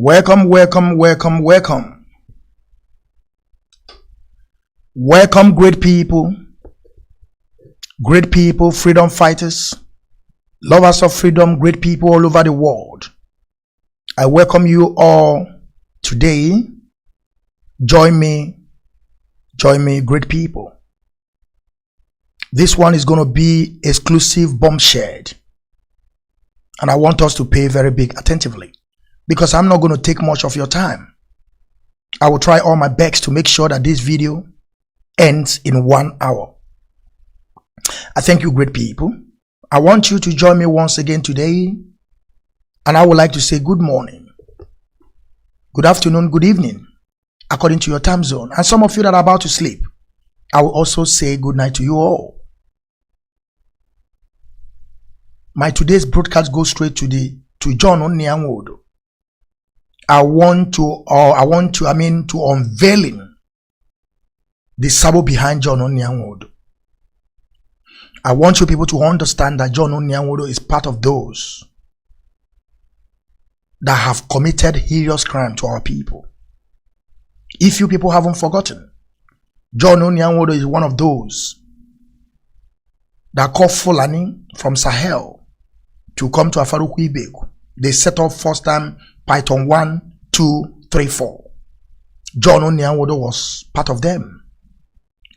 Welcome, welcome, welcome, welcome. Welcome, great people, freedom fighters, lovers of freedom, great people all over the world. I welcome you all today. Join me, great people. This one is going to be exclusive bombshell, and I want us to pay very big attentively, because I'm not going to take much of your time. I will try all my best to make sure that this video ends in 1 hour. I thank you, great people. I want you to join me once again today, and I would like to say good morning, good afternoon, good evening, according to your time zone. And some of you that are about to sleep, I will also say good night to you all. My today's broadcast goes straight to John Nnia Nwodo. I want to unveiling the SABO behind John Nnia Nwodo. I want you people to understand that John Nnia Nwodo is part of those that have committed heinous crime to our people. If you people haven't forgotten, John Nnia Nwodo is one of those that called Fulani from Sahel to come to Afaruku Ibeku. They set up first time Python 1, 2, 3, 4. John Nnia Nwodo was part of them.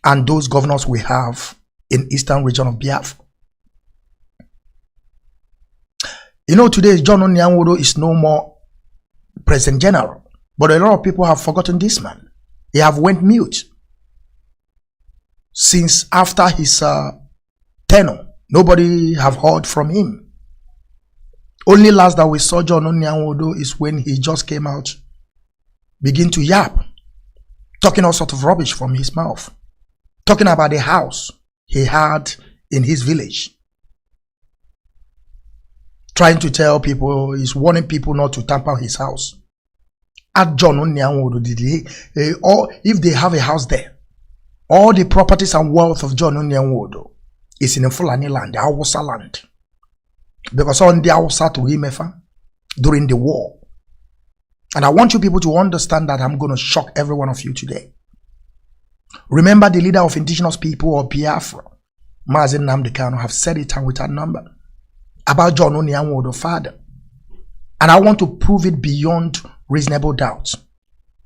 And those governors we have in eastern region of Biafra. You know, today John Nnia Nwodo is no more President General. But a lot of people have forgotten this man. He have went mute. Since after his tenure, nobody have heard from him. Only last that we saw John Nnia Nwodo is when he just came out, begin to yap, talking all sorts of rubbish from his mouth, talking about the house he had in his village, trying to tell people, he's warning people not to tamper his house. At John Nnia Nwodo, or if they have a house there, all the properties and wealth of John Nnia Nwodo is in the Fulani land, the Hausa land. Because on the Hausa to Imefa during the war. And I want you people to understand that I'm going to shock every one of you today. Remember, the leader of indigenous people of Biafra, Mazi Nnamdi, have said it and without number about John Nnia Nwodo, father. And I want to prove it beyond reasonable doubt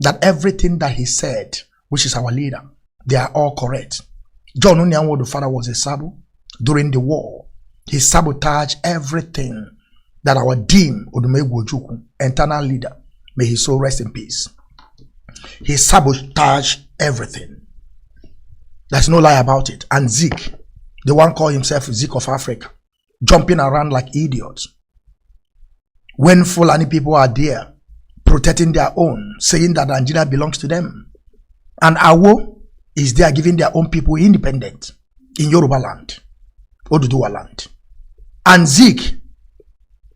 that everything that he said, which is our leader, they are all correct. John Nnia Nwodo, father, was a SABO during the war. He sabotaged everything that our dean Okechukwu, internal leader, may his soul rest in peace. He sabotaged everything. There's no lie about it. And Zeke, the one called himself Zeke of Africa, jumping around like idiots. When Fulani people are there, protecting their own, saying that Nigeria belongs to them. And Awo is there giving their own people independent in Yoruba land, Oduduwa land. And Zeke,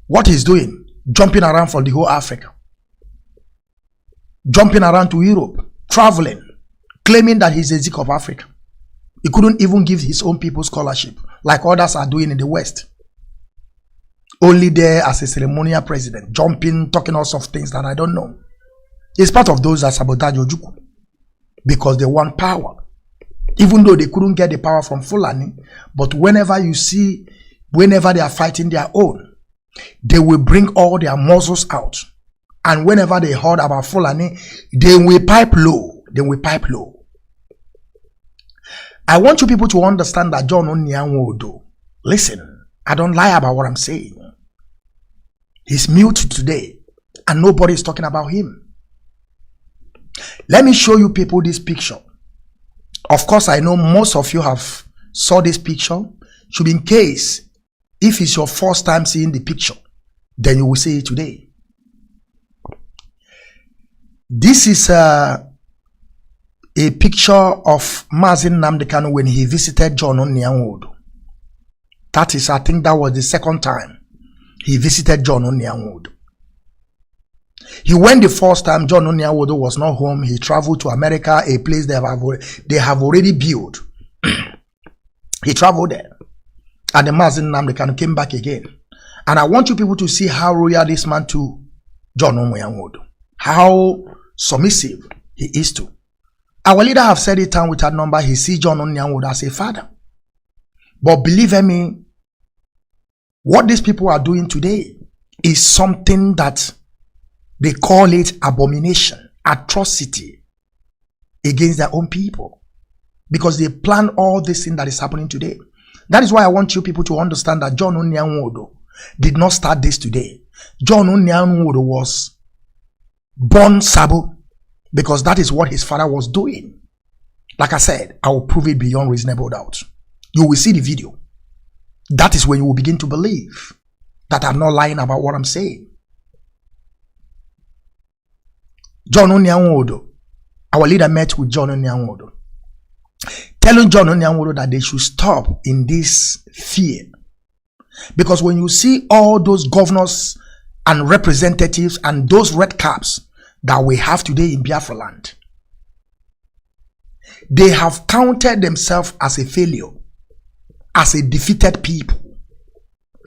what he's doing, jumping around from the whole Africa, jumping around to Europe, traveling, claiming that he's a Zeke of Africa. He couldn't even give his own people scholarship like others are doing in the West. Only there as a ceremonial president, jumping, talking all sorts of things that I don't know. He's part of those that sabotage Ojukwu because they want power. Even though they couldn't get the power from Fulani, but whenever you see, whenever they are fighting their own, they will bring all their muscles out. And whenever they heard about Fulani, they will pipe low. They will pipe low. I want you people to understand that John Nnia Nwodo, listen, I don't lie about what I'm saying. He's mute today, and nobody is talking about him. Let me show you people this picture. Of course, I know most of you have saw this picture. Should be in case, if it's your first time seeing the picture, then you will see it today. This is a picture of Mazi Nnamdi when he visited John Nnia Nwodo. That is, I think that was the second time he visited John Nnia Nwodo. He went the first time. John Nnia Nwodo was not home. He traveled to America, a place they have already built. He traveled there. And the Mazi Nnamdi came back again. And I want you people to see how royal this man to John Nnia Nwodo. how submissive he is to. Our leader have said it time without number. He sees John Nnia Nwodo as a father. But believe me, what these people are doing today is something that they call it abomination, atrocity against their own people. Because they plan all this thing that is happening today. That is why I want you people to understand that John Nnia Nwodo did not start this today. John Nnia Nwodo was born SABO because that is what his father was doing. Like I said, I will prove it beyond reasonable doubt. You will see the video. That is when you will begin to believe that I'm not lying about what I'm saying. John Nnia Nwodo, our leader met with John Nnia Nwodo, telling John Nnia Nwodo that they should stop in this fear. Because when you see all those governors and representatives and those red caps that we have today in Biafra land, they have counted themselves as a failure, as a defeated people,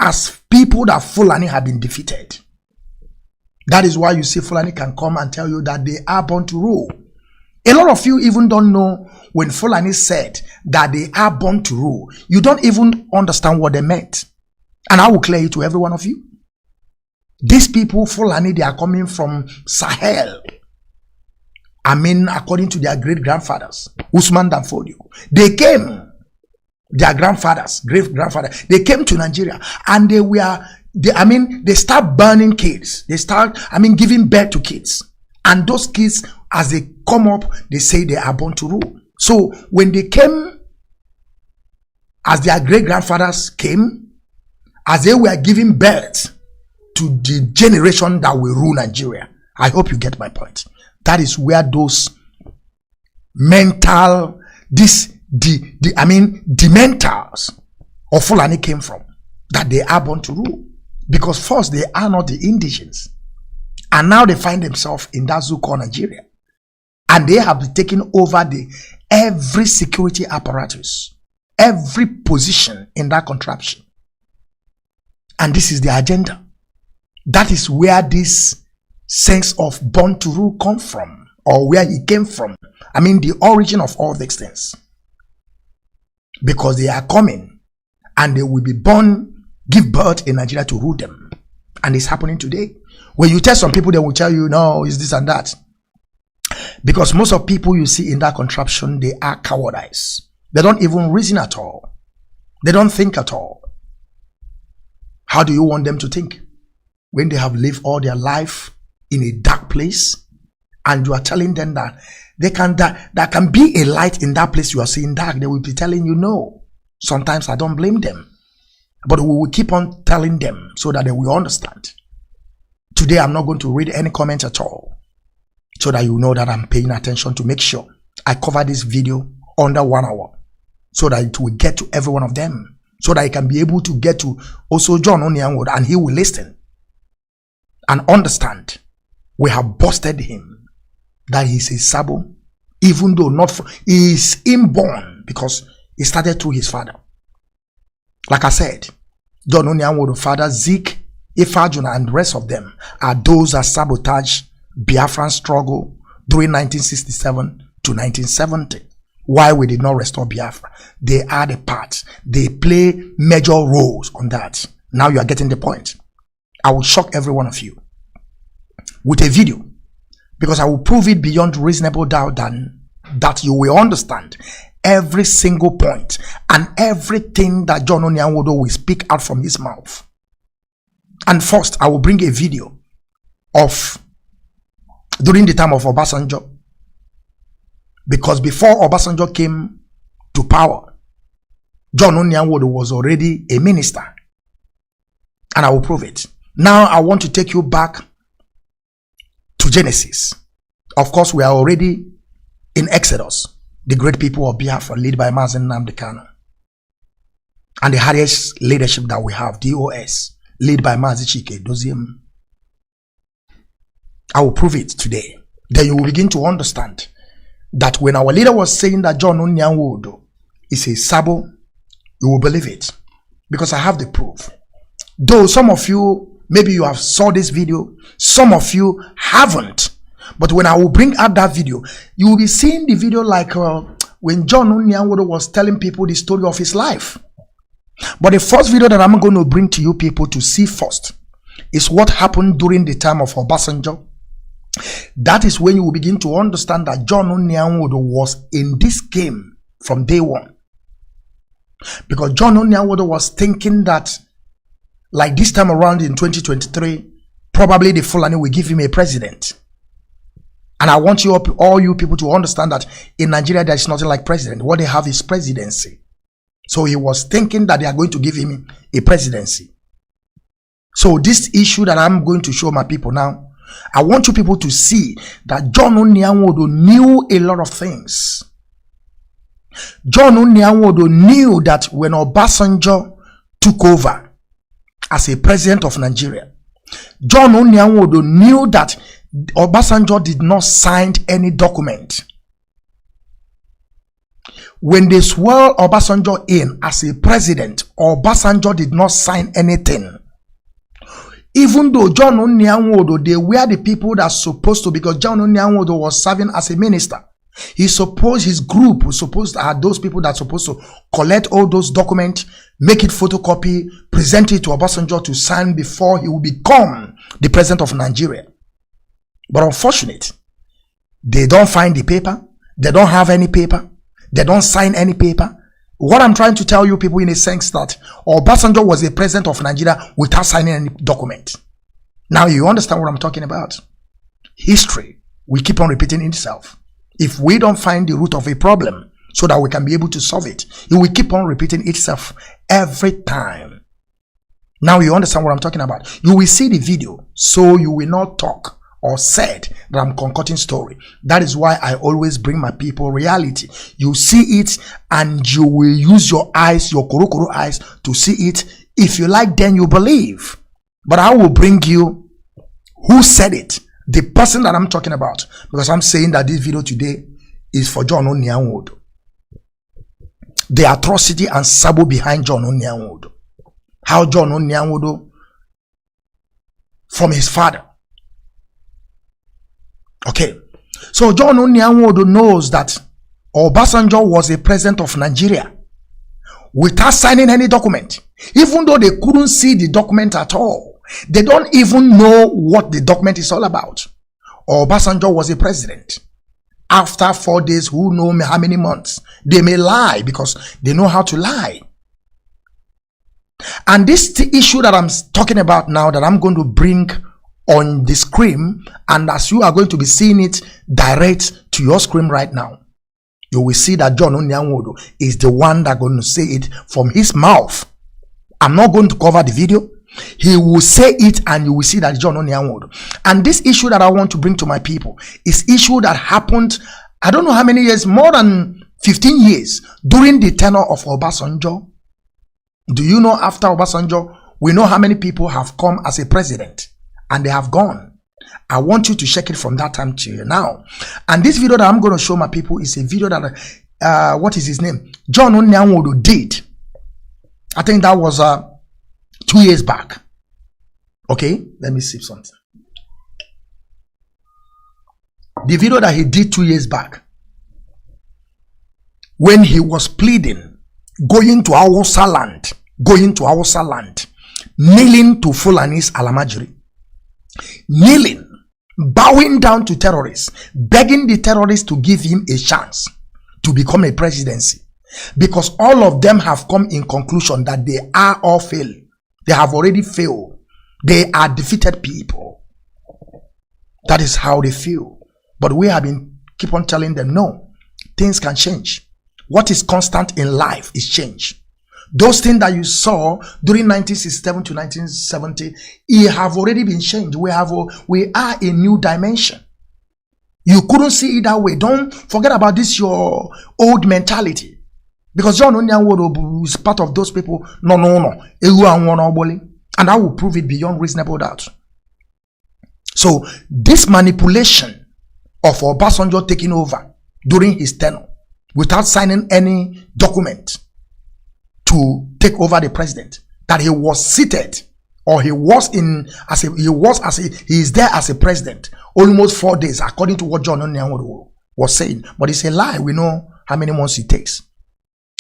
as people that Fulani have been defeated. That is why you see Fulani can come and tell you that they are born to rule. A lot of you even don't know when Fulani said that they are born to rule. You don't even understand what they meant. And I will clear it to every one of you. These people, Fulani, they are coming from Sahel. I mean, according to their great-grandfathers, Usman Danfodio. They came, their grandfathers, great-grandfathers, they came to Nigeria and they start burning kids. They start, giving birth to kids. And those kids, as they come up, they say they are born to rule. So when they came, as their great-grandfathers came, as they were giving birth to the generation that will rule Nigeria. I hope you get my point. That is where those mental, the mentals of Fulani came from. That they are born to rule. Because first, they are not the indigens. And now they find themselves in that zoo called Nigeria. And they have taken over every security apparatus, every position in that contraption. And this is the agenda. That is where this sense of born to rule come from, or where he came from. The origin of all these things. Because they are coming and they will be born, give birth in Nigeria to rule them. And it's happening today. When you tell some people, they will tell you, no, it's this and that. Because most of people you see in that contraption, they are cowardice. They don't even reason at all. They don't think at all. How do you want them to think? When they have lived all their life in a dark place, and you are telling them that there can be a light in that place you are seeing dark, they will be telling you no. Sometimes I don't blame them. But we will keep on telling them so that they will understand. Today I'm not going to read any comment at all, so that you know that I'm paying attention to make sure I cover this video under 1 hour, so that it will get to every one of them, so that I can be able to get to also John Nnia Nwodo, and he will listen and understand. We have busted him that he's a SABO, even though he is inborn, because he started through his father. Like I said, John Nnia Nwodo, father, Zeke, Ifajuna, and the rest of them are those that sabotage Biafran struggle during 1967 to 1970. Why we did not restore Biafra. They are the part. They play major roles on that. Now you are getting the point. I will shock every one of you with a video, because I will prove it beyond reasonable doubt that you will understand every single point and everything that John Nnia Nwodo will speak out from his mouth. And first, I will bring a video of during the time of Obasanjo. Because before Obasanjo came to power, John Nnia Nwodo was already a minister. And I will prove it. Now I want to take you back to Genesis. Of course, we are already in Exodus, the great people of Biafra, led by Mazi Nnamdi, and the highest leadership that we have, DOS, led by Mazi Okechukwu. I will prove it today. Then you will begin to understand that when our leader was saying that John Nnia Nwodo is a SABO, you will believe it, because I have the proof. Though some of you, maybe you have saw this video, some of you haven't, But when I will bring out that video, you will be seeing the video like when Nnia Nwodo was telling people the story of his life. But the first video that I'm going to bring to you people to see first is what happened during the time of Obasanjo. That is when you will begin to understand that Nnia Nwodo was in this game from day one. Because Nnia Nwodo was thinking that, like this time around in 2023, probably the Fulani will give him a president. And I want you all you people to understand that in Nigeria there is nothing like president. What they have is presidency. So he was thinking that they are going to give him a presidency. So this issue that I'm going to show my people now, I want you people to see that Nnia Nwodo knew a lot of things. Nnia Nwodo knew that when Obasanjo took over as a president of Nigeria, Nnia Nwodo knew that Obasanjo did not sign any document. When they swore Obasanjo in as a president, Obasanjo did not sign anything. Even though Nnia Nwodo, they were the people that supposed to, because Nnia Nwodo was serving as a minister. He supposed his group was supposed to have those people that supposed to collect all those documents, make it photocopy, present it to Obasanjo to sign before he will become the president of Nigeria. But unfortunately, they don't find the paper. They don't have any paper. They don't sign any paper. What I'm trying to tell you people in a sense that Obasanjo was the president of Nigeria without signing any document. Now you understand what I'm talking about. History will keep on repeating itself. If we don't find the root of a problem so that we can be able to solve it, it will keep on repeating itself every time. Now you understand what I'm talking about. You will see the video, so you will not talk or said that I'm concocting story. That is why I always bring my people reality. You see it and you will use your eyes, your korokoro eyes to see it. If you like, then you believe. But I will bring you who said it, the person that I'm talking about, because I'm saying that this video today is for Nnia Nwodo. The atrocity and SABO behind Nnia Nwodo. How Nnia Nwodo, from his father. Okay, so Nnia Nwodo knows that Obasanjo was a president of Nigeria without signing any document. Even though they couldn't see the document at all. They don't even know what the document is all about. Obasanjo was a president. After 4 days, who know how many months? They may lie because they know how to lie. And this issue that I'm talking about now, that I'm going to bring on the screen, and as you are going to be seeing it direct to your screen right now, you will see that Nnia Nwodo is the one that's going to say it from his mouth. I'm not going to cover the video. He will say it and you will see that Nnia Nwodo. And this issue that I want to bring to my people is issue that happened, I don't know how many years, more than 15 years during the tenure of Obasanjo. Do you know after Obasanjo, we know how many people have come as a president and they have gone. I want you to check it from that time to now. And this video that I'm going to show my people is a video that, what is his name? Nnia Nwodo did. I think that was 2 years back. Okay, let me see something. The video that he did 2 years back, when he was pleading, going to Hausa land, kneeling to Fulani's Alamajiri, kneeling, bowing down to terrorists, begging the terrorists to give him a chance to become a presidency, because all of them have come in conclusion that they are all failing. They have already failed. They are defeated people. That is how they feel. But we have been keep on telling them, no, things can change. What is constant in life is change. Those things that you saw during 1967 to 1970, it have already been changed. We are a new dimension. You couldn't see it that way. Don't forget about this, your old mentality. Because Nnia Nwodo is part of those people. No. And I will prove it beyond reasonable doubt. So this manipulation of Obasanjo taking over during his tenure without signing any document to take over the president, that he was seated or he is there as a president almost 4 days, according to what John Nnia Nwodo was saying. But it's a lie. We know how many months it takes,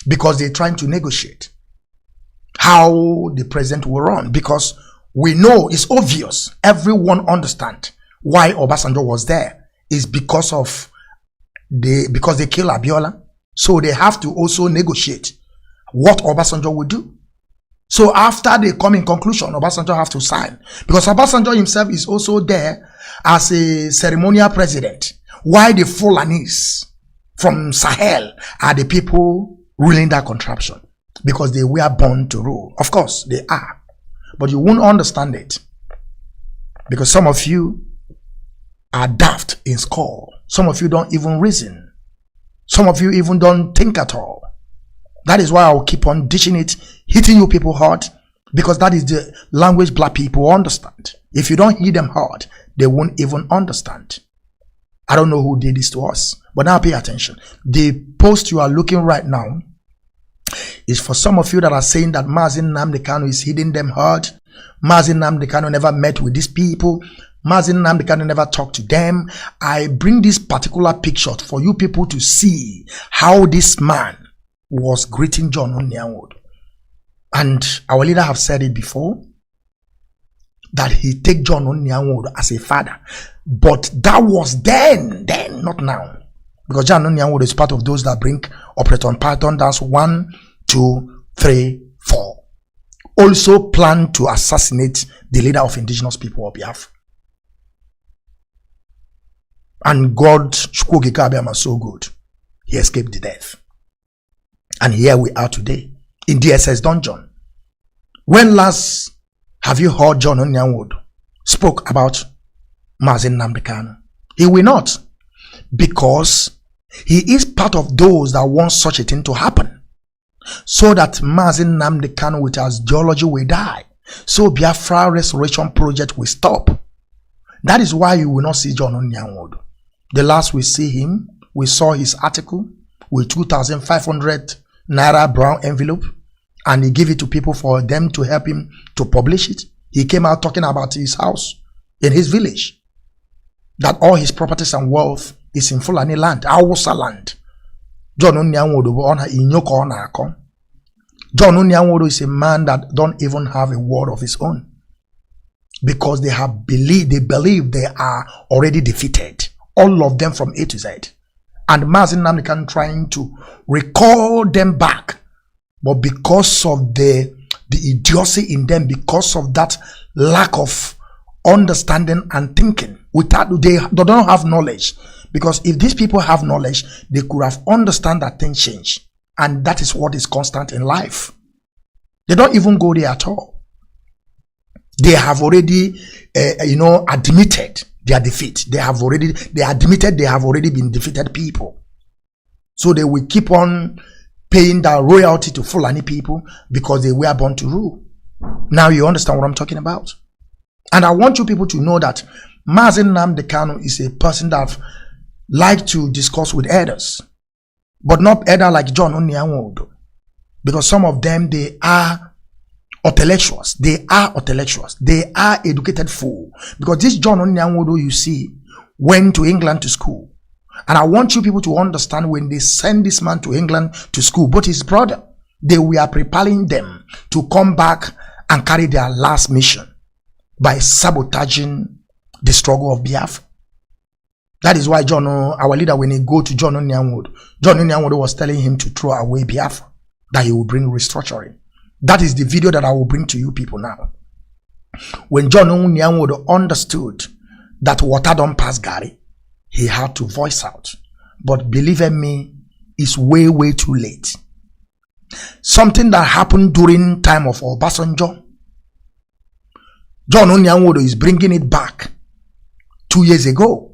because they're trying to negotiate how the president will run, because we know it's obvious. Everyone understands why Obasanjo was there is because they kill Abiola. So they have to also negotiate what Obasanjo will do. So after they come in conclusion, Obasanjo have to sign, because Obasanjo himself is also there as a ceremonial president, while the Fulanis from Sahel are the people ruling that contraption, because they were born to rule. Of course, they are. But you won't understand it, because some of you are daft in skull. Some of you don't even reason. Some of you even don't think at all. That is why I'll keep on dishing it, hitting you people hard, because that is the language black people understand. If you don't hit them hard, they won't even understand. I don't know who did this to us, but now pay attention. The post you are looking right now is for some of you that are saying that Mazi Nnamdi Kanu is hitting them hard. Mazi Nnamdi Kanu never met with these people. Mazi Nnamdi Kanu never talked to them. I bring this particular picture for you people to see how this man was greeting John Nnia Nwodo. And our leader have said it before, that he take John Nnia Nwodo as a father. But that was then, not now. Because John Nnia Nwodo is part of those that bring Operation Python dance 1, 2, 3, 4. Also planned to assassinate the leader of indigenous people of Biafra. And God, Shukwu was so good, he escaped the death. And here we are today in DSS dungeon. When last have you heard John Nnia Nwodo spoke about Mazi Nnamdi Kanu? He will not, because he is part of those that want such a thing to happen, so that Mazi Nnamdi Kanu with his ideology will die, so Biafra restoration project will stop. That is why you will not see John Nnia Nwodo. The last we see him, we saw his article with 2,500 Naira brown envelope, and he gave it to people for them to help him to publish it. He came out talking about his house in his village, that all his properties and wealth is in Fulani land, Hausa land. John Nnia Nwodo, John Nnia Nwodo is a man that don't even have a word of his own, because they believe they are already defeated, all of them from A to Z. And Mazi Nnamdi Kanu trying to recall them back, but because of the idiocy in them, because of that lack of understanding and thinking, they don't have knowledge. Because if these people have knowledge, they could have understand that things change, and that is what is constant in life. They don't even go there at all. They have already, admitted their defeat. They admitted they have already been defeated people. So they will keep on paying that royalty to Fulani people, because they were born to rule. Now you understand what I'm talking about. And I want you people to know that Mazi Nnamdi Kanu is a person that like to discuss with elders, but not elder like John Nnia Nwodo, because some of them, they are intellectuals. They are educated fool. Because this John Nnia Nwodo, you see, went to England to school. And I want you people to understand, when they send this man to England to school, but his brother, they were preparing them to come back and carry their last mission by sabotaging the struggle of Biafra. That is why our leader, when he go to John Nnia Nwodo was telling him to throw away Biafra, that he will bring restructuring. That is the video that I will bring to you people now. When John Nnia Nwodo understood that water don't pass Gary, he had to voice out. But believe me, it's way, way too late. Something that happened during time of Obasanjo, John Nnia Nwodo is bringing it back 2 years ago.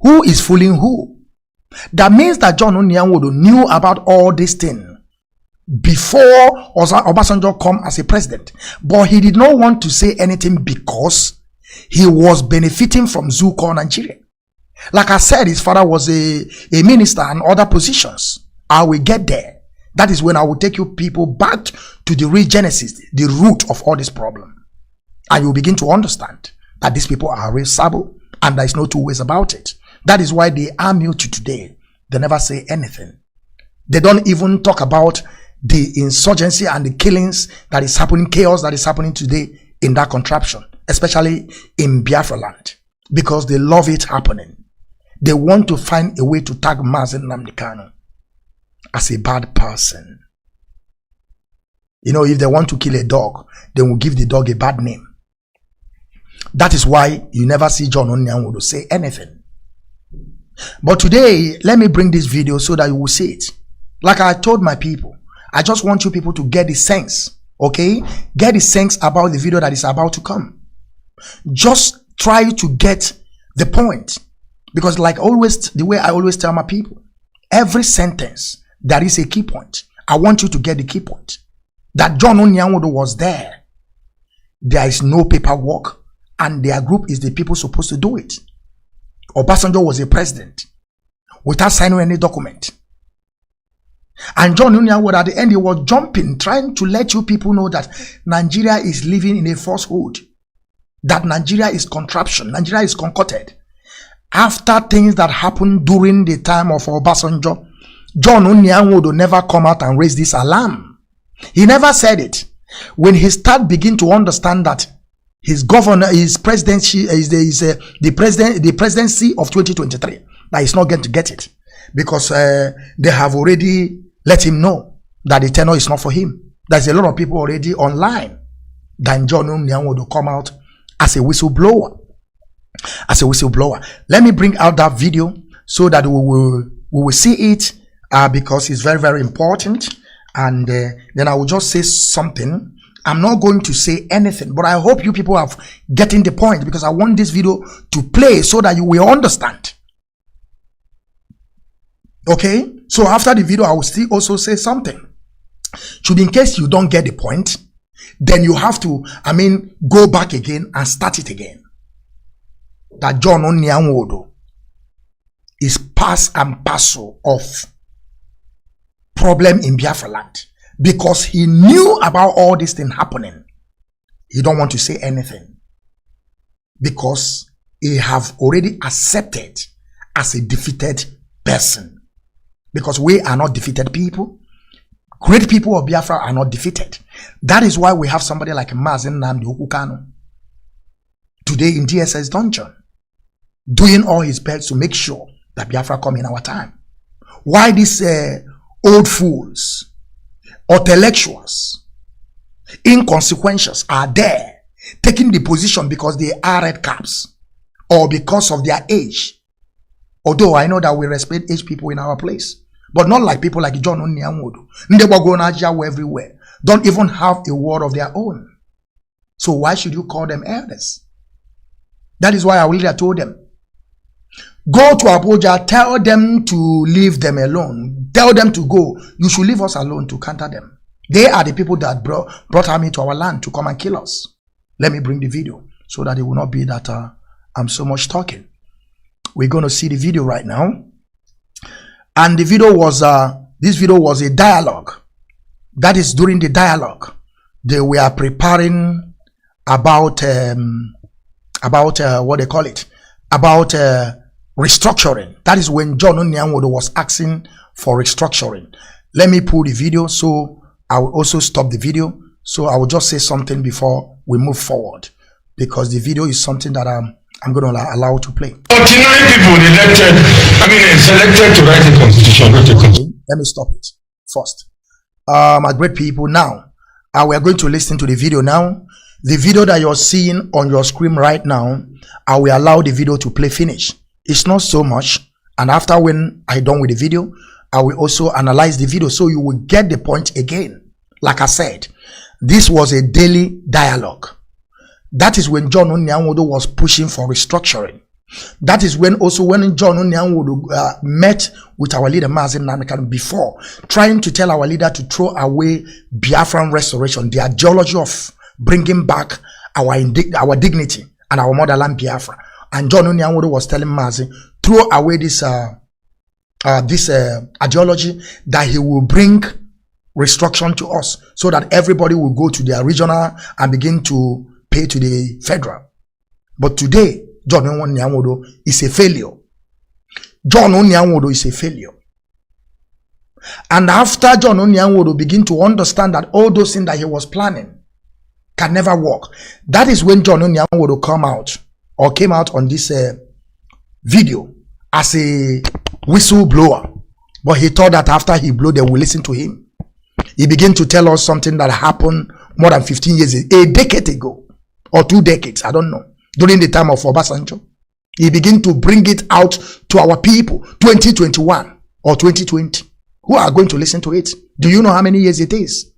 Who is fooling who? That means that John Nnia Nwodo knew about all this thing before Obasanjo come as a president, but he did not want to say anything because he was benefiting from Zuko Nigeria. Like I said, his father was a minister and other positions. I will get there. That is when I will take you people back to the real genesis, the root of all this problem. And you begin to understand that these people are real SABO, and there is no two ways about it. That is why they are mute today. They never say anything. They don't even talk about the insurgency and the killings that is happening, chaos that is happening today in that contraption, especially in Biafra land, because they love it happening. They want to find a way to tag Mazi Nnamdi as a bad person. You know, if they want to kill a dog, they will give the dog a bad name. That is why you never see Nnia Nwodo say anything. But today, let me bring this video so that you will see it. Like I told my people, I just want you people to get the sense, okay? Get the sense about the video that is about to come. Just try to get the point. Because like always, the way I always tell my people, every sentence, there is a key point. I want you to get the key point. That Nnia Nwodo was there. There is no paperwork, and their group is the people supposed to do it. Obasanjo was a president without signing any document. And Nnia Nwodo at the end, he was jumping, trying to let you people know that Nigeria is living in a falsehood. That Nigeria is contraption. Nigeria is concocted. After things that happened during the time of Obasanjo, Nnia Nwodo never come out and raise this alarm. He never said it. When he begin to understand that his governor, his presidency is the presidency of 2023, that he's not going to get it, because they have already let him know that the tenor is not for him. There's a lot of people already online. Then Nnia Nwodo come out as a whistleblower. Let me bring out that video so that we will see it, because it's very, very important. And then I will just say something. I'm not going to say anything, but I hope you people have getting the point, because I want this video to play so that you will understand. Okay, so after the video, I will still also say something. Should in case you don't get the point, then you have to, go back again and start it again. That Nnia Nwodo is part and parcel of problem in Biafra land, because he knew about all this thing happening. He don't want to say anything, because he have already accepted as a defeated person. Because we are not defeated people. Great people of Biafra are not defeated. That is why we have somebody like Mazi Kanu today in DSS dungeon, doing all his best to make sure that Biafra come in our time. Why these old fools, intellectuals, inconsequentials are there, taking the position because they are red caps or because of their age? Although I know that we respect age people in our place, but not like people like Nnia Nwodo. They everywhere. Don't even have a word of their own. So why should you call them elders? That is why I will told them, go to Abuja, tell them to leave them alone. Tell them to go. You should leave us alone to counter them. They are the people that brought army to our land to come and kill us. Let me bring the video so that it will not be that I'm so much talking. We're going to see the video right now. And the video was, this video was a dialogue. That is during the dialogue, they were preparing about what they call it, about restructuring. That is when Nnia Nwodo was asking for restructuring. Let me pull the video, so I will also stop the video. So I will just say something before we move forward, because the video is something that I'm going to allow to play. 49 people selected to write a constitution. Okay, let me stop it first. My great people, now we are going to listen to the video now. The video that you're seeing on your screen right now, I will allow the video to play finish. It's not so much, and after when I'm done with the video, I will also analyze the video so you will get the point again. Like I said, this was a daily dialogue. That is when Nnia Nwodo was pushing for restructuring. That is when Nnia Nwodo met with our leader Mazi Nnamdi before, trying to tell our leader to throw away Biafran restoration, the ideology of bringing back our dignity and our motherland Biafra. And Nnia Nwodo was telling Mazi, throw away this ideology, that he will bring restructuring to us so that everybody will go to their regional and begin to pay to the federal. But today, John Nnia Nwodo is a failure. John Nnia Nwodo is a failure. And after John Nnia Nwodo begin to understand that all those things that he was planning can never work, that is when John Nnia Nwodo came out on this video as a whistleblower. But he thought that after he blew, they will listen to him. He began to tell us something that happened more than 15 years, a decade ago, or 2 decades, I don't know, during the time of Obasanjo. He began to bring it out to our people, 2021 or 2020. Who are going to listen to it? Do you know how many years it is?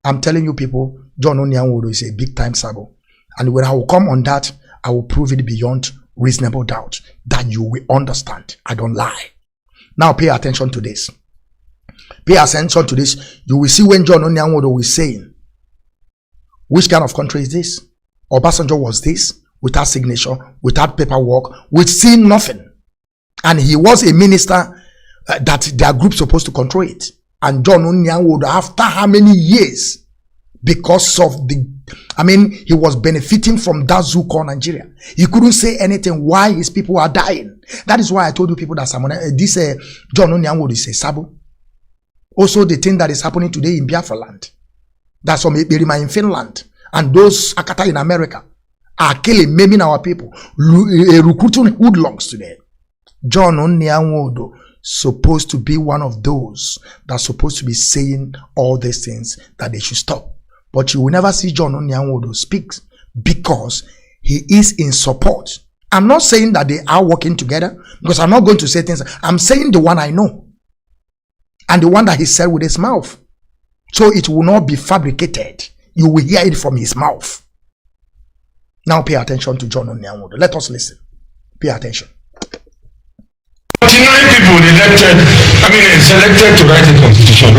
I'm telling you people, John Nnia Nwodo is a big time SABO. And when I will come on that, I will prove it beyond reasonable doubt that you will understand. I don't lie. Now pay attention to this. Pay attention to this. You will see when John Nnia Nwodo was saying, which kind of country is this? Obasanjo was this, without signature, without paperwork, with seeing nothing. And he was a minister that their group supposed to control it. And John Nnia Nwodo, after how many years, because of he was benefiting from that zoo called Nigeria. He couldn't say anything why his people are dying. That is why I told you people that John Nnia Nwodo is a SABO. Also, the thing that is happening today in Biafra land, that's some Birima in Finland, and those Akata in America are killing, maiming our people, recruiting hoodlums today. John Nnia Nwodo supposed to be one of those that's supposed to be saying all these things that they should stop. But you will never see John Nnia Nwodo speak because he is in support. I'm not saying that they are working together because I'm not going to say things. I'm saying the one I know and the one that he said with his mouth. So it will not be fabricated. You will hear it from his mouth. Now pay attention to John Nnia Nwodo. Let us listen. Pay attention. 49 people selected to write a constitution,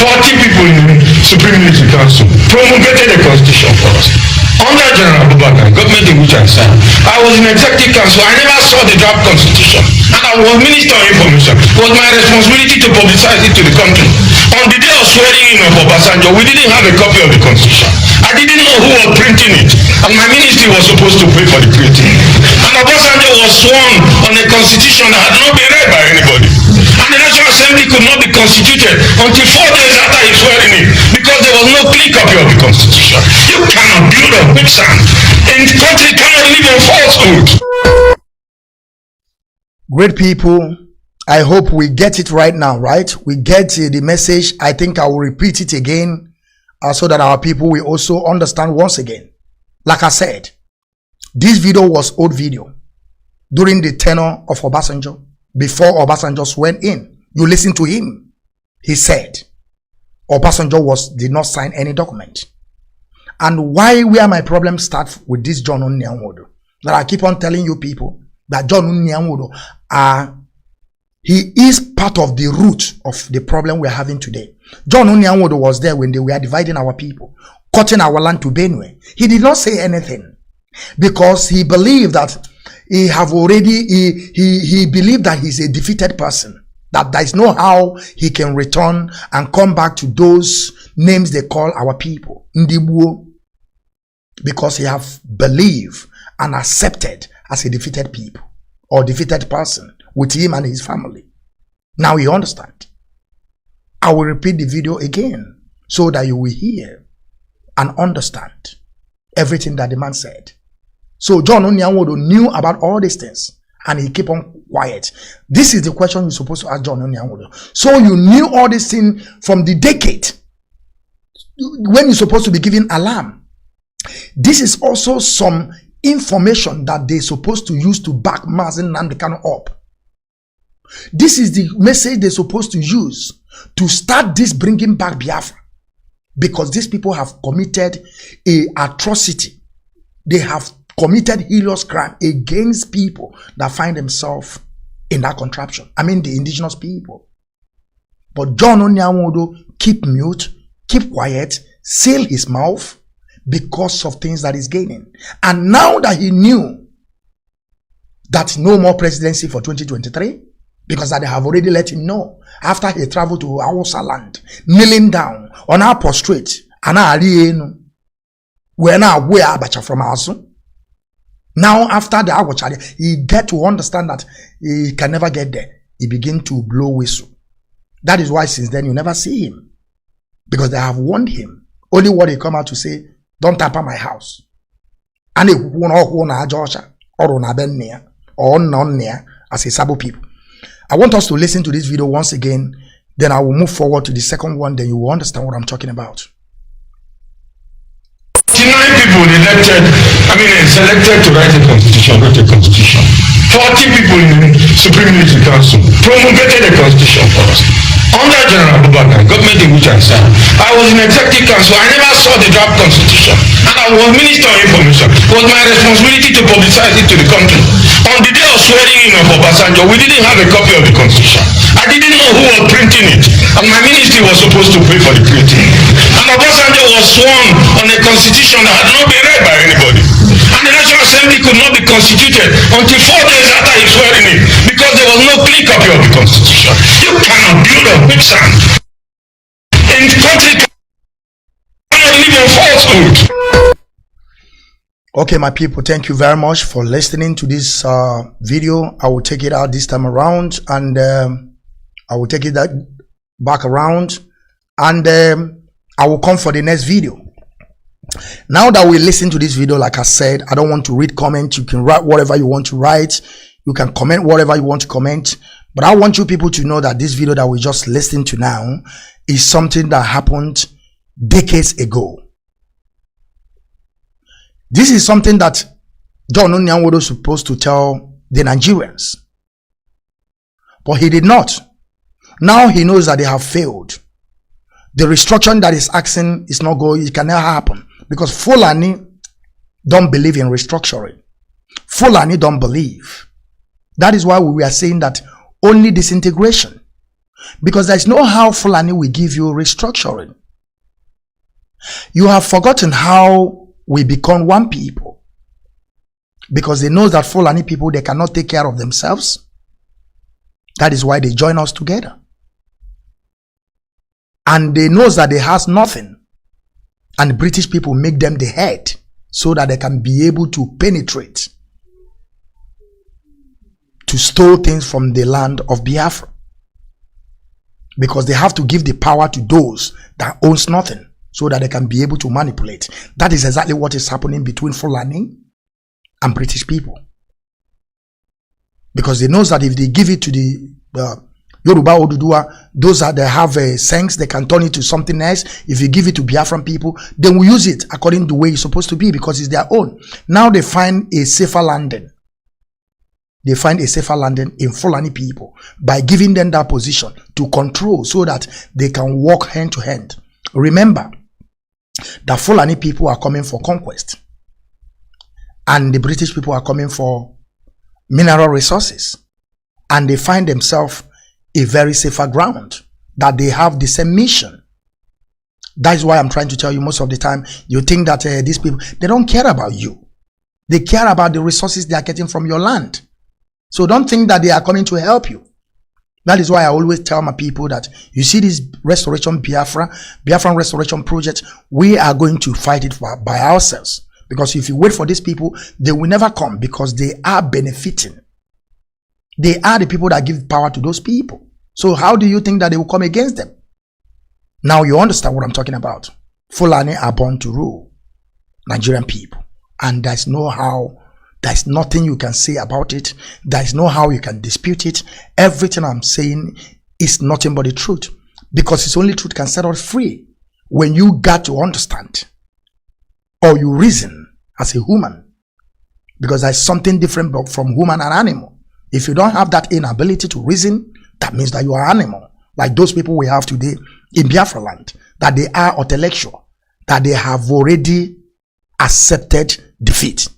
40 people in the Supreme Military Council promulgated a constitution for us. Under General Abubakar, government in which I signed, I was in executive council. I never saw the draft constitution. And I was Minister of Information. It was my responsibility to publicize it to the country. On the day of swearing in of Obasanjo, we didn't have a copy of the constitution. I didn't know who was printing it. And my ministry was supposed to pay for the printing. And Obasanjo was sworn on a constitution that had not been read by anybody. And the National Assembly could not be constituted until 4 days after he swearing in, because there was no clean copy of the constitution. You cannot build on quicksand. And the country cannot live on falsehood. Great people, I hope we get it right now, right? We get the message. I think I will repeat it again so that our people will also understand once again. Like I said, this video was old video during the tenure of Obasanjo, before Obasanjo went in. You listen to him. He said Obasanjo did not sign any document. And where my problem starts with this John Nnia Nwodo, that I keep on telling you people that John Nnia Nwodo he is part of the root of the problem we're having today. John Nnia Nwodo was there when they were dividing our people, cutting our land to Benue. He did not say anything because he believed that he believed that he's a defeated person, that there is no how he can return and come back to those names they call our people, Ndibuo, because he have believed and accepted as a defeated people or defeated person with him and his family. Now you understand. I will repeat the video again so that you will hear and understand everything that the man said. So John Nnia Nwodo knew about all these things and he kept on quiet. This is the question you're supposed to ask John Nnia Nwodo. So you knew all these things from the decade when you're supposed to be giving alarm. This is also some information that they're supposed to use to back Mazi Nnamdi up. This is the message they're supposed to use to start this bringing back Biafra, because these people have committed an atrocity. They have committed heinous crime against people that find themselves in that contraption. I mean the indigenous people. But John Nnia Nwodo keep mute, keep quiet, seal his mouth because of things that he's gaining. And now that he knew that no more presidency for 2023, because they have already let him know after he traveled to Hausa land, kneeling down on our prostrate and when our way abacha from us. Now after the Agochari, he get to understand that he can never get there. He begin to blow whistle. That is why since then you never see him, because they have warned him. Only what he come out to say, don't tamper my house. And he won't Georgia or on Nnia or Nnia as a SABO people. I want us to listen to this video once again, then I will move forward to the second one, then you will understand what I'm talking about. 49 people selected to write a constitution, wrote a constitution. 40 people in the Supreme Military Council promulgated a constitution for us. Under General Abubakar, government in which I served, I was in executive council. I never saw the draft constitution. And I was Minister of Information. It was my responsibility to publicize it to the country. On the day of swearing in of Obasanjo, we didn't have a copy of the constitution. I didn't know who was printing it. And my ministry was supposed to pay for the printing. And Obasanjo was sworn on a constitution that had not been read by anybody. And the National Assembly could not be constituted until 4 days after he swearing in, because there was no clean copy of the constitution. You cannot build a quicksand in country to live on falsehood. Okay, my people, thank you very much for listening to this video. I will take it out this time around, and I will take it back around, and I will come for the next video. Now that we listen to this video, like I said, I don't want to read comments. You can write whatever you want to write. You can comment whatever you want to comment. But I want you people to know that this video that we just listened to now is something that happened decades ago. This is something that Nnia Nwodo was supposed to tell the Nigerians. But he did not. Now he knows that they have failed. The restructuring that is asking is not going, it can never happen. Because Fulani don't believe in restructuring. Fulani don't believe. That is why we are saying that only disintegration. Because there is no how Fulani will give you restructuring. You have forgotten how we become one people. Because they know that Fulani people, they cannot take care of themselves. That is why they join us together. And they know that they has nothing. And British people make them the head so that they can be able to penetrate, to steal things from the land of Biafra. Because they have to give the power to those that owns nothing so that they can be able to manipulate. That is exactly what is happening between Fulani and British people. Because they know that if they give it to the Yoruba Oduduwa, those that they have sense, they can turn it to something else. If you give it to Biafran people, then we use it according to the way it's supposed to be, because it's their own. Now they find a safer landing. They find a safer landing in Fulani people by giving them that position to control so that they can walk hand to hand. Remember that Fulani people are coming for conquest and the British people are coming for mineral resources, and they find themselves a very safer ground, that they have the same mission. That is why I'm trying to tell you, most of the time you think that these people, they don't care about you. They care about the resources they are getting from your land. So don't think that they are coming to help you. That is why I always tell my people that you see this restoration Biafran restoration project, we are going to fight it by ourselves. Because if you wait for these people, they will never come, because they are benefiting. They are the people that give power to those people. So how do you think that they will come against them? Now you understand what I'm talking about. Fulani are born to rule Nigerian people. And there's no how, there's nothing you can say about it. There's no how you can dispute it. Everything I'm saying is nothing but the truth. Because it's only truth can set us free. When you got to understand, or you reason as a human. Because there's something different from human and animal. If you don't have that inability to reason, that means that you are animal. Like those people we have today in Biafra land, that they are intellectual, that they have already accepted defeat.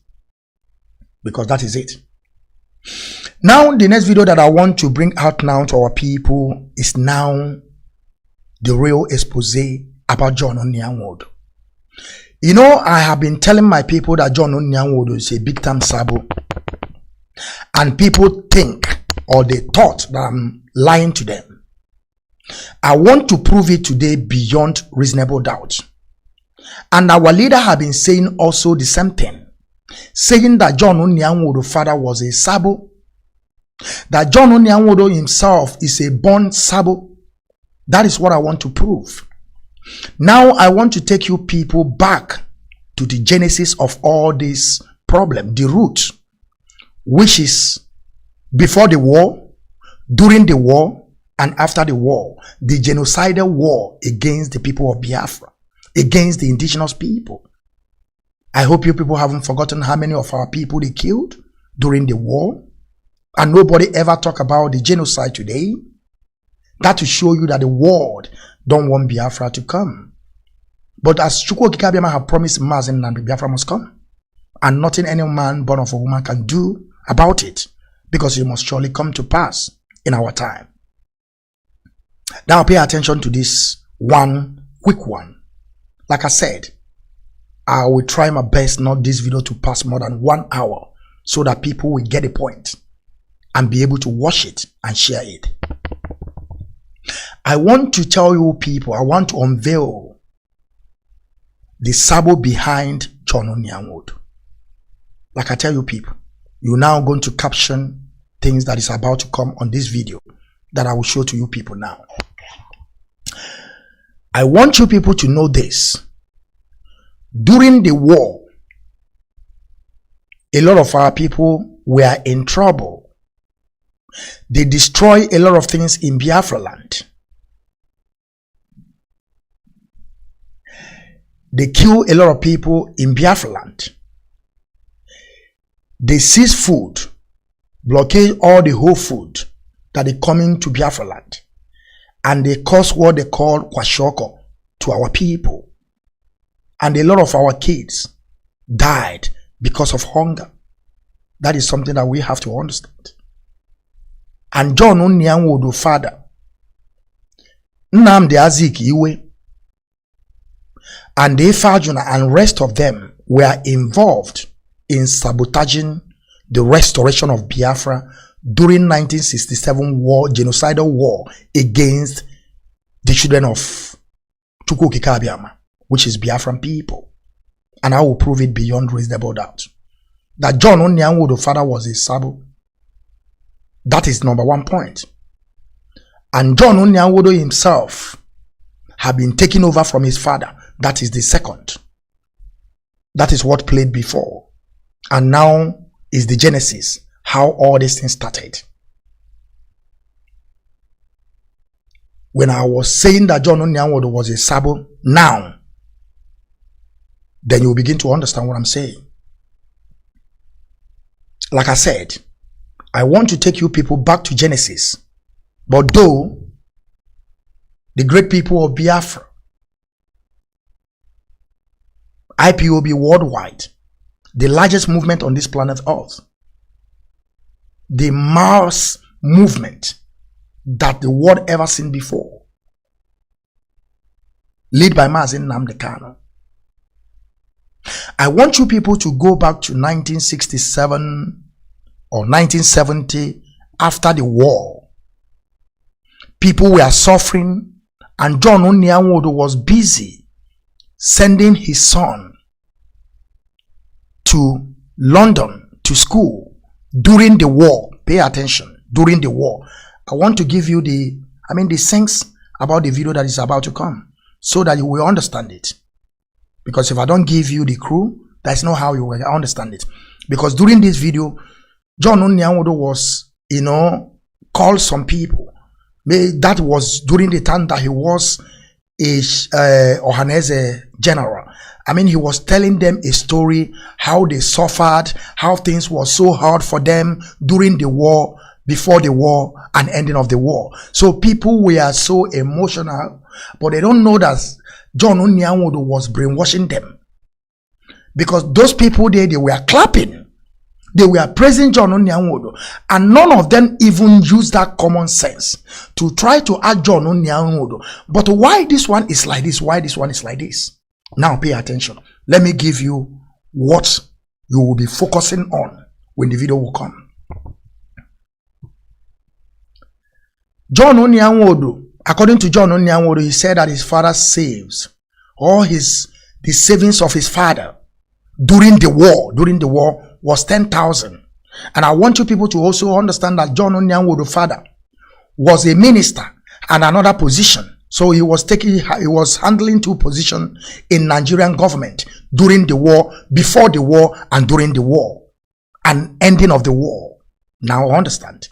Because that is it. Now, the next video that I want to bring out now to our people is now the real expose about Nnia Nwodo. You know, I have been telling my people that Nnia Nwodo is a big time SABO. And people think or they thought that I'm lying to them. I want to prove it today beyond reasonable doubt. And our leader have been saying also the same thing, saying that John Nnia Nwodo's father was a SABO, that John Nnia Nwodo himself is a born SABO. That is what I want to prove. Now I want to take you people back to the genesis of all this problem, the root, which is before the war, during the war, and after the war, the genocidal war against the people of Biafra, against the indigenous people. I hope you people haven't forgotten how many of our people they killed during the war, and nobody ever talk about the genocide today. That to show you that the world don't want Biafra to come. But as Chukwu Okike have promised Mazi Nnamdi, Biafra must come. And nothing any man born of a woman can do about it, because it must surely come to pass in our time. Now pay attention to this one quick one. Like I said, I will try my best not this video to pass more than 1 hour, so that people will get a point and be able to watch it and share it. I want to tell you people, I want to unveil the SABO behind John Nnia Nwodo. Like I tell you people, you're now going to caption things that is about to come on this video that I will show to you people now. I want you people to know this. During the war, a lot of our people were in trouble. They destroyed a lot of things in Biafra land. They kill a lot of people in Biafra land. They seize food, blockade all the whole food that is coming to Biafra land. And they cause what they call kwashoko to our people. And a lot of our kids died because of hunger. That is something that we have to understand. And John Nnia Nwodo's father, Nnamdi Azikiwe, and Efajuna and rest of them were involved in sabotaging the restoration of Biafra during 1967 war, genocidal war against the children of Chukwu Okike, which is Biafran people. And I will prove it beyond reasonable doubt that John Nnia Nwodo's father was a SABO. That is number 1 point. And John Nnia Nwodo himself had been taken over from his father. That is the second. That is what played before. And now is the genesis, how all these things started. When I was saying that John Nnia Nwodo was a SABO, now, then you will begin to understand what I'm saying. Like I said, I want to take you people back to Genesis. But though the great people of Biafra, IPOB worldwide, the largest movement on this planet Earth, the mass movement that the world ever seen before, led by Mazi Kanu. I want you people to go back to 1967 or 1970, after the war. People were suffering, and John Nnia Nwodo was busy sending his son to London to school during the war. Pay attention, during the war. I want to give you the things about the video that is about to come, so that you will understand it. Because if I don't give you the clue, that's not how you will understand it. Because during this video, John Nnia Nwodo was, called some people. That was during the time that he was a Ohanese general. He was telling them a story, how they suffered, how things were so hard for them during the war, before the war, and ending of the war. So people were so emotional, but they don't know that John Nnia Nwodo was brainwashing them. Because those people there, they were clapping. They were praising John Nnia Nwodo, and none of them even used that common sense to try to add John Nnia Nwodo. But why this one is like this? Why this one is like this? Now pay attention. Let me give you what you will be focusing on when the video will come. John Nnia Nwodo, according to John Nnia Nwodo, he said that his father saves all the savings of his father during the war was 10,000. And I want you people to also understand that John Nnia Nwodo's father was a minister and another position. So he was handling two positions in Nigerian government during the war, before the war, and during the war, and ending of the war. Now understand.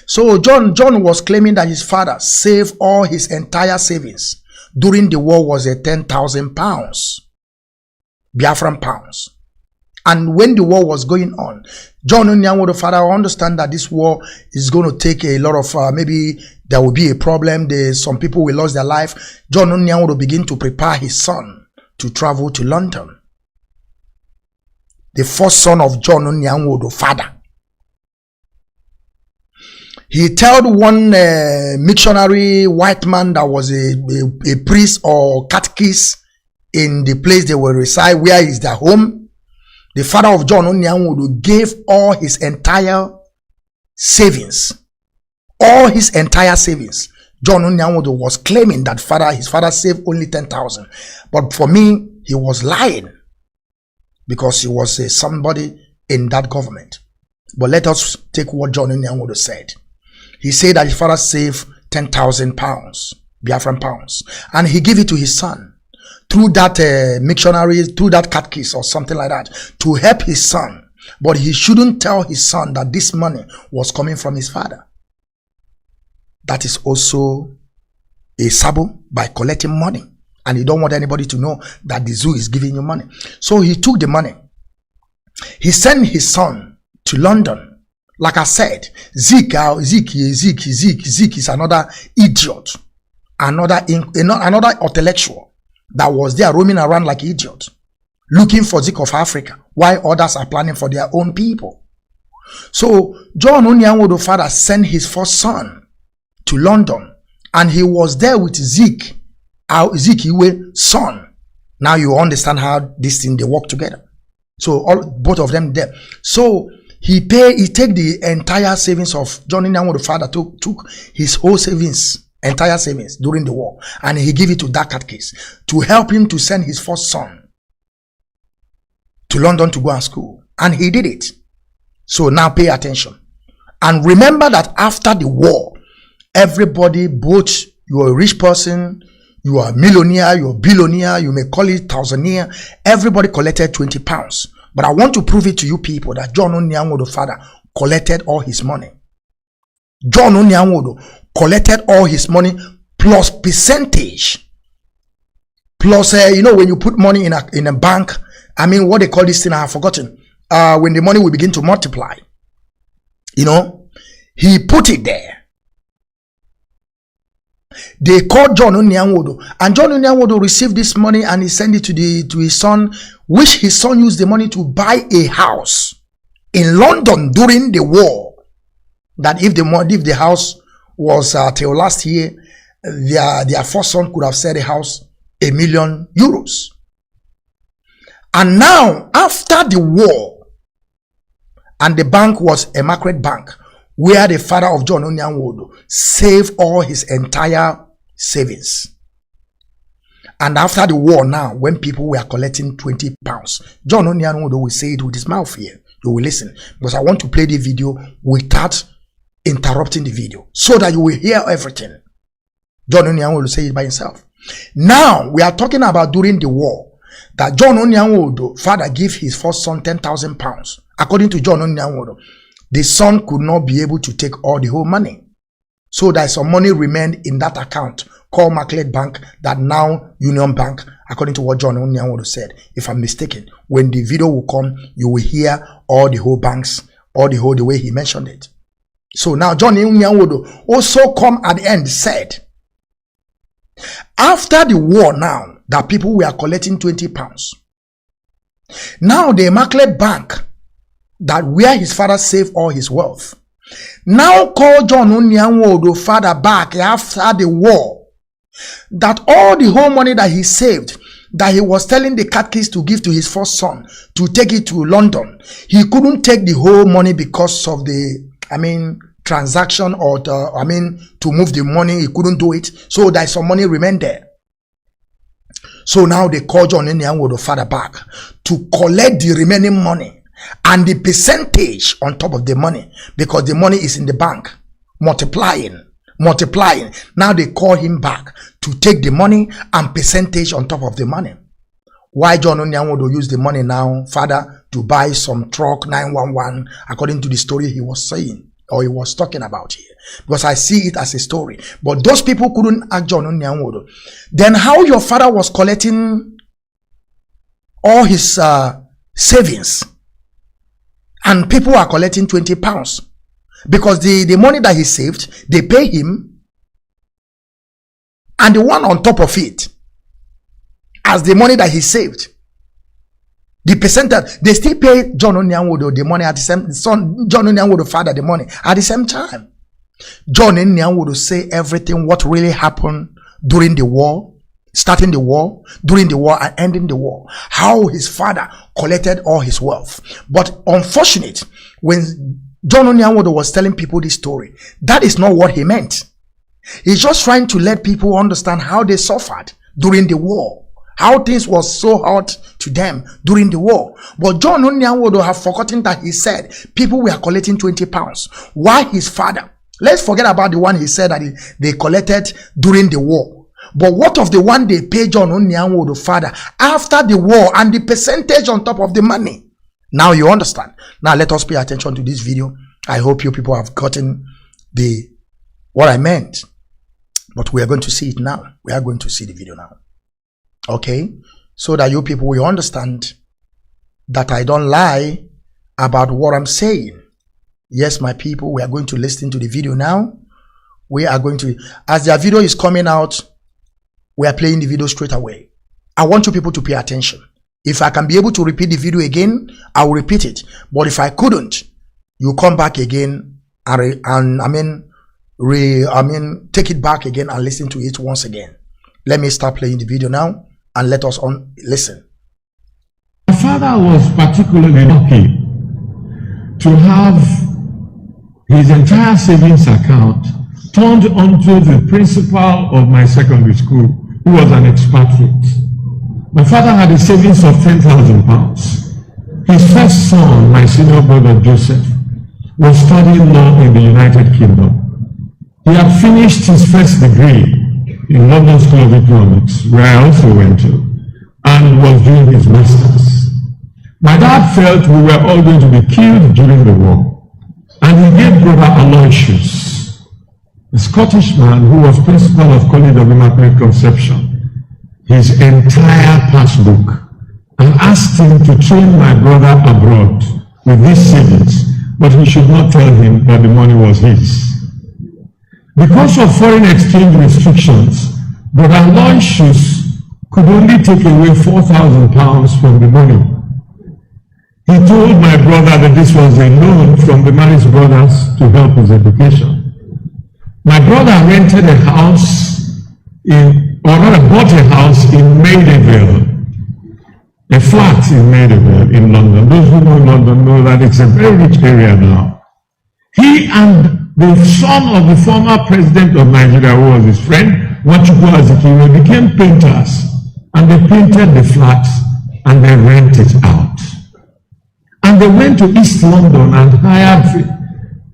So John was claiming that his father saved all his entire savings during the war was a 10,000 pounds, Biafran pounds. And when the war was going on, John Nnia Nwodo's father understand that this war is going to take a lot of, maybe there will be a problem. Some people will lose their life. John Nnia Nwodo begin to prepare his son to travel to London. The first son of John Nnia Nwodo's father. He told one missionary white man that was a priest or catechist in the place they will reside, where is their home. The father of John Nnia Nwodo gave all his entire savings. All his entire savings. John Nnia Nwodo was claiming that his father saved only 10,000. But for me, he was lying. Because he was somebody in that government. But let us take what John Nnia Nwodo said. He said that his father saved 10,000 pounds, Biafran pounds. And he gave it to his son. Through that missionary, through that catechist or something like that, to help his son. But he shouldn't tell his son that this money was coming from his father. That is also a SABO by collecting money. And you don't want anybody to know that the zoo is giving you money. So he took the money. He sent his son to London. Like I said, Zeke is another idiot. Another intellectual that was there roaming around like idiot, looking for Zeke of Africa, while others are planning for their own people. So John Nnia Nwodo's father sent his first son to London, and he was there with Zeke, Iwe's son. Now you understand how this thing they work together. So both of them there. So he take the entire savings of John Nnia Nwodo's father, took his whole savings. Entire savings during the war, and he gave it to that catechist to help him to send his first son to London to go to school, and he did it. So now pay attention and remember that after the war, everybody, both you are a rich person, you are a millionaire, you are a billionaire, you may call it thousandaire, everybody collected 20 pounds. But I want to prove it to you people that John Nnia Nwodo's father collected all his money. John Nnia Nwodo collected all his money plus percentage. Plus, when you put money in a bank, I mean, what they call this thing, I have forgotten. When the money will begin to multiply, he put it there. They called John Nnia Nwodo, and John Nnia Nwodo received this money and he sent it to his son, which his son used the money to buy a house in London during the war. That if the house was till last year, their first son could have said a house €1 million. And now, after the war, and the bank was a market bank, where the father of John Nnia Nwodo saved all his entire savings. And after the war now, when people were collecting 20 pounds, John Nnia Nwodo will say it with his mouth here. You will listen. Because I want to play the video without interrupting the video, so that you will hear everything. John Nnia Nwodo will say it by himself. Now, we are talking about during the war, that John Nnia Nwodo, father, gave his first son 10,000 pounds. According to John Nnia Nwodo, the son could not be able to take all the whole money. So that some money remained in that account called Market Bank, that now Union Bank, according to what John Nnia Nwodo said. If I'm mistaken, when the video will come, you will hear all the whole banks, the way he mentioned it. So now John Nnia Nwodo also come at the end said, after the war now, that people were collecting 20 pounds. Now the Market Bank, that where his father saved all his wealth, now call John Nnia Nwodo father back after the war, that all the whole money that he saved, that he was telling the catechist to give to his first son to take it to London, he couldn't take the whole money because of the transaction or to move the money. He couldn't do it. So there's some money remained there. So now they call John Nnia Nwodo father back to collect the remaining money and the percentage on top of the money, because the money is in the bank multiplying. Now they call him back to take the money and percentage on top of the money. Why John Nnia Nwodo use the money now, father, to buy some truck 911, according to the story he was saying or he was talking about here? Because I see it as a story. But those people couldn't ask John Nnia Nwodo. Then how your father was collecting all his savings, and people are collecting 20 pounds because the money that he saved, they pay him, and the one on top of it as the money that he saved, the percentage, they still pay John Nnia Nwodo the money at the same son. John Nnia Nwodo father the money at the same time. John Nnia Nwodo say everything what really happened during the war, starting the war, during the war, and ending the war. How his father collected all his wealth. But unfortunate, when John Nnia Nwodo was telling people this story, that is not what he meant. He's just trying to let people understand how they suffered during the war, how things was so hard to them during the war. But John Nnia Nwodo have forgotten that he said people were collecting 20 pounds. Why his father? Let's forget about the one he said that they collected during the war. But what of the one they paid John Nnia Nwodo father after the war and the percentage on top of the money? Now you understand. Now let us pay attention to this video. I hope you people have gotten what I meant. But we are going to see it now. We are going to see the video now. Okay? So that you people will understand that I don't lie about what I'm saying. Yes, my people, we are going to listen to the video now. We are going to, as the video is coming out, we are playing the video straight away. I want you people to pay attention. If I can be able to repeat the video again, I will repeat it. But if I couldn't, you come back again and take it back again and listen to it once again. Let me start playing the video now and let us listen. My father was particularly lucky to have his entire savings account turned onto the principal of my secondary school, who was an expatriate. My father had a savings of 10,000 pounds. His first son, my senior brother Joseph, was studying law in the United Kingdom. He had finished his first degree in London School of Economics, where I also went to, and was doing his master's. My dad felt we were all going to be killed during the war, and he gave brother Aloysius, a Scottish man who was principal of College of Immaculate Conception, his entire passbook, and asked him to train my brother abroad with these savings, but he should not tell him that the money was his. Because of foreign exchange restrictions, brother Aloysius could only take away 4,000 pounds from the money. He told my brother that this was a loan from the Maris brothers to help his education. My brother rented a house bought a house in Maidavale, a flat in Maidavale in London. Those who know London know that it's a very rich area now. He and the son of the former president of Nigeria, who was his friend, Nwachukwu Azikiwe, became painters, and they painted the flat and they rented it out. And they went to East London and hired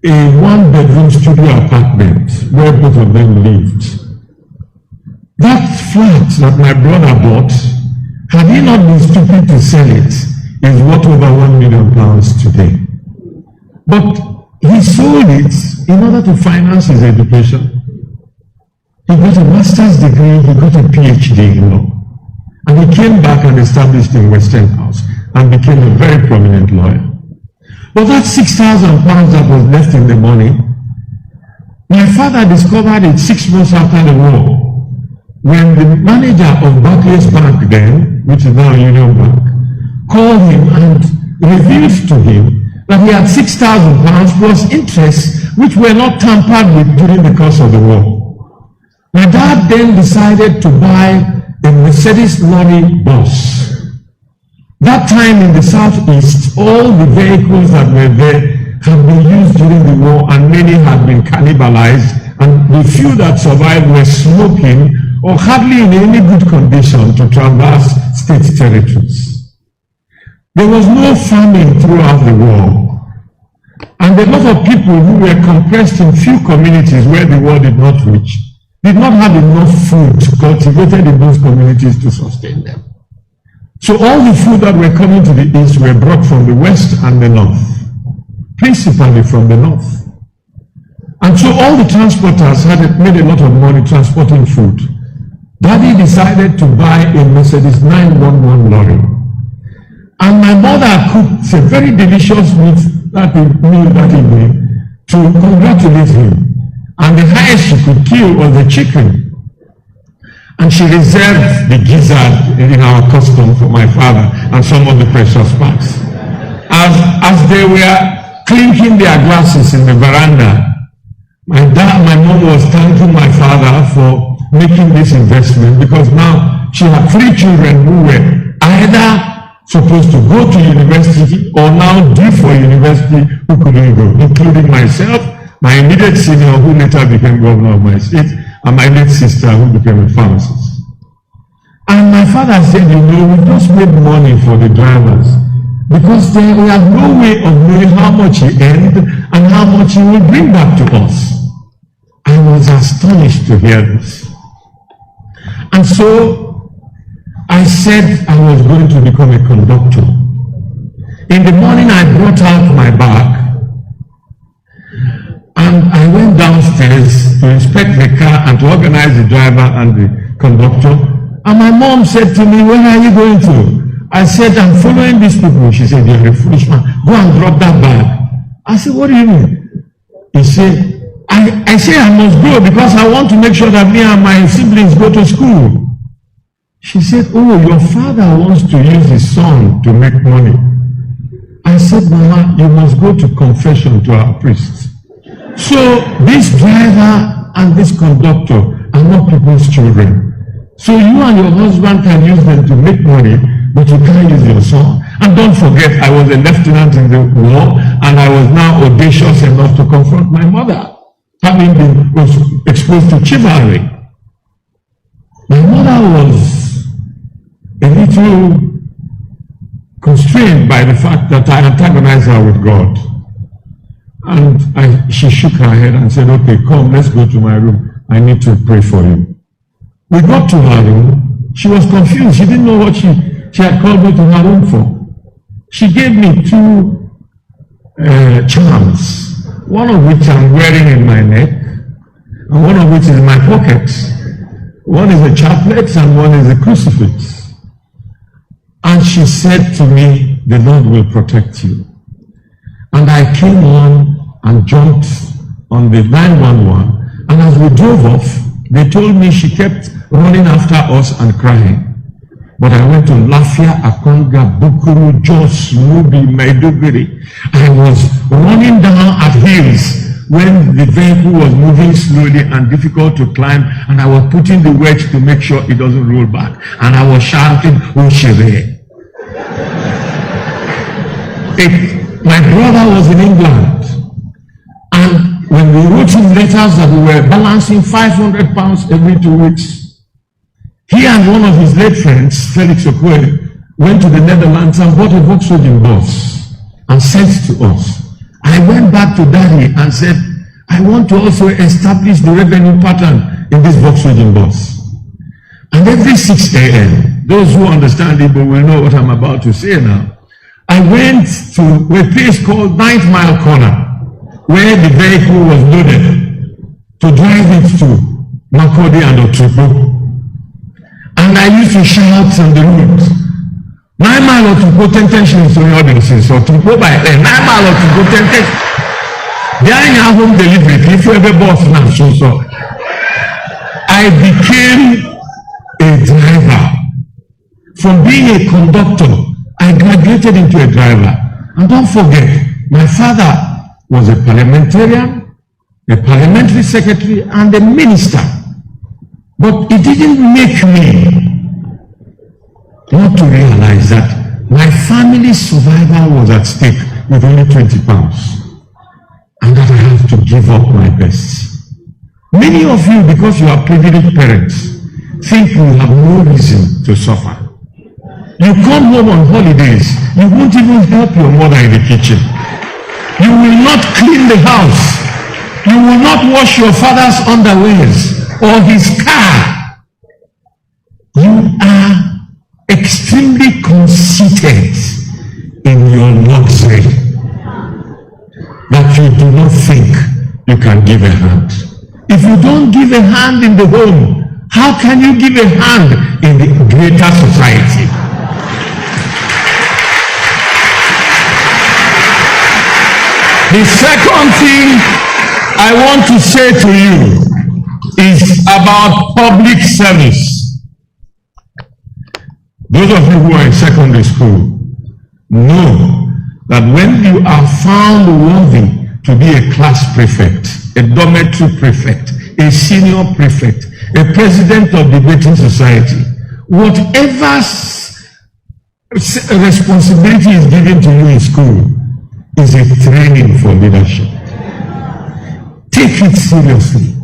a one-bedroom studio apartment where both of them lived. That flat that my brother bought, had he not been stupid to sell it, is worth over £1 million today. But he sold it in order to finance his education. He got a master's degree, he got a PhD in law. And he came back and established in Westinghouse and became a very prominent lawyer. But that 6,000 pounds that was left in the money, my father discovered it 6 months after the war, when the manager of Barclays Bank then, which is now Union Bank, called him and revealed to him that he had 6,000 pounds plus interest, which were not tampered with during the course of the war. My dad then decided to buy a Mercedes lorry bus. That time in the southeast, all the vehicles that were there had been used during the war, and many had been cannibalized, and the few that survived were smoking or hardly in any good condition to traverse state territories. There was no famine throughout the war, and a lot of people who were compressed in few communities where the war did not reach did not have enough food cultivated in those communities to sustain them. So all the food that were coming to the east were brought from the west and the north, principally from the north. And so all the transporters had made a lot of money transporting food. Daddy decided to buy a Mercedes 911 lorry. And my mother cooked a very delicious meal that evening to congratulate him. And the highest she could kill was the chicken. And she reserved the gizzard in our custom for my father and some of the precious parts. As they were clinking their glasses in the veranda, my mom was thanking my father for making this investment, because now she had 3 children who were either supposed to go to university or now due for university who couldn't go, including myself, my immediate senior who later became governor of my state, and my late sister who became a pharmacist. And my father said, you know, we just made money for the drivers because we have no way of knowing how much he earned and how much he will bring back to us. I was astonished to hear this. And so I said I was going to become a conductor. In the morning I brought out my bag and I went downstairs to inspect the car and to organize the driver and the conductor. And my mom said to me, where are you going to? I said, I'm following these people. She said, you're a foolish man. Go and drop that bag. I said, what do you mean? He said, I say I must go because I want to make sure that me and my siblings go to school. She said, oh, your father wants to use his son to make money. I said, Mama, you must go to confession to our priest. So this driver and this conductor are not people's children. So you and your husband can use them to make money, but you can't use your son. And don't forget, I was a lieutenant in the war, and I was now audacious enough to confront my mother, having been exposed to chivalry. My mother was a little constrained by the fact that I antagonized her with God. And she shook her head and said, okay, come, let's go to my room. I need to pray for you. We got to her room. She was confused. She didn't know what she had called me to her room for. She gave me 2 charms, one of which I'm wearing in my neck, and one of which is in my pockets. One is a chaplet and one is a crucifix. And she said to me, the Lord will protect you. And I came on and jumped on the 911, and as we drove off, they told me she kept running after us and crying. But I went to Lafia, Akonga, Bukuru, Jos, Mubi, Maiduguri. I was running down at hills when the vehicle was moving slowly and difficult to climb, and I was putting the wedge to make sure it doesn't roll back. And I was shouting, Oshire. My brother was in England, and when we wrote him letters that we were balancing 500 pounds every 2 weeks, he and one of his late friends, Felix Okwe, went to the Netherlands and bought a Volkswagen bus and sent to us. I went back to Daddy and said, I want to also establish the revenue pattern in this Volkswagen bus. And every 6 a.m., those who understand Igbo will know what I'm about to say now. I went to a place called 9th Mile Corner, where the vehicle was loaded to drive it to Makodi and Otupo. And I used to shout on the road, 9 Mile Otupo, 10 shillings to your audiences, Otupo by 9 Mile Otupo, 10 shillings. They are in our home delivery, if you ever bought now, so. I became a driver. From being a conductor, I graduated into a driver. And don't forget, my father was a parliamentarian, a parliamentary secretary, and a minister. But it didn't make me not to realize that my family's survival was at stake with only 20 pounds. and that I have to give up my best. Many of you, because you are privileged parents, think you have no reason to suffer. You come home on holidays, you won't even help your mother in the kitchen. You will not clean the house. You will not wash your father's underwears or his car. You are extremely conceited in your luxury that you do not think you can give a hand. If you don't give a hand in the home, how can you give a hand in the greater society? The second thing I want to say to you is about public service. Those of you who are in secondary school know that when you are found worthy to be a class prefect, a dormitory prefect, a senior prefect, a president of the debating society, whatever responsibility is given to you in school is a training for leadership. Take it seriously.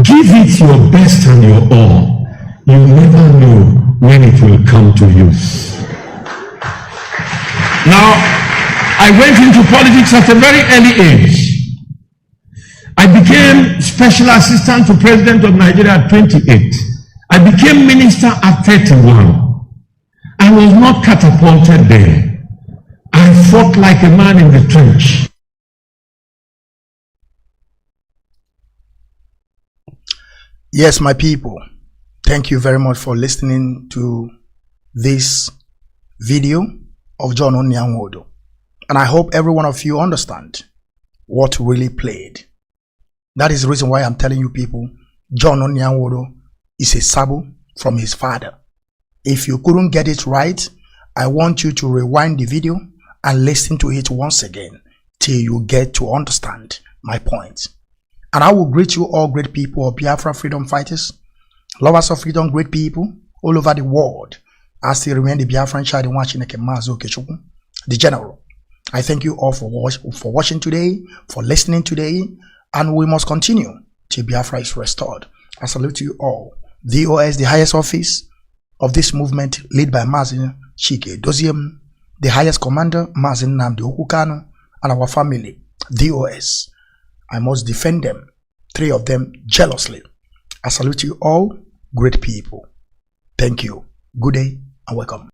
Give it your best and your all. You never know when it will come to use. Now, I went into politics at a very early age. I became special assistant to President of Nigeria at 28. I became minister at 31. I was not catapulted there. I fought like a man in the trench. Yes, my people, thank you very much for listening to this video of John Nnia Nwodo. And I hope every one of you understand what really played. That is the reason why I'm telling you people, John Nnia Nwodo is a SABO from his father. If you couldn't get it right, I want you to rewind the video and listen to it once again till you get to understand my point. And I will greet you all great people of Biafra freedom fighters, lovers of freedom, great people all over the world. I still remain the Biafran child in watching Mazi Okechukwu, the general. I thank you all for watching today, for listening today, and we must continue till Biafra is restored. I salute you all. DOS, the highest office of this movement, led by Mazi Okechukwu, the highest commander, Mazi Nnamdi, Kanu, and our family, DOS. I must defend them, 3 of them, jealously. I salute you all, great people. Thank you. Good day and welcome.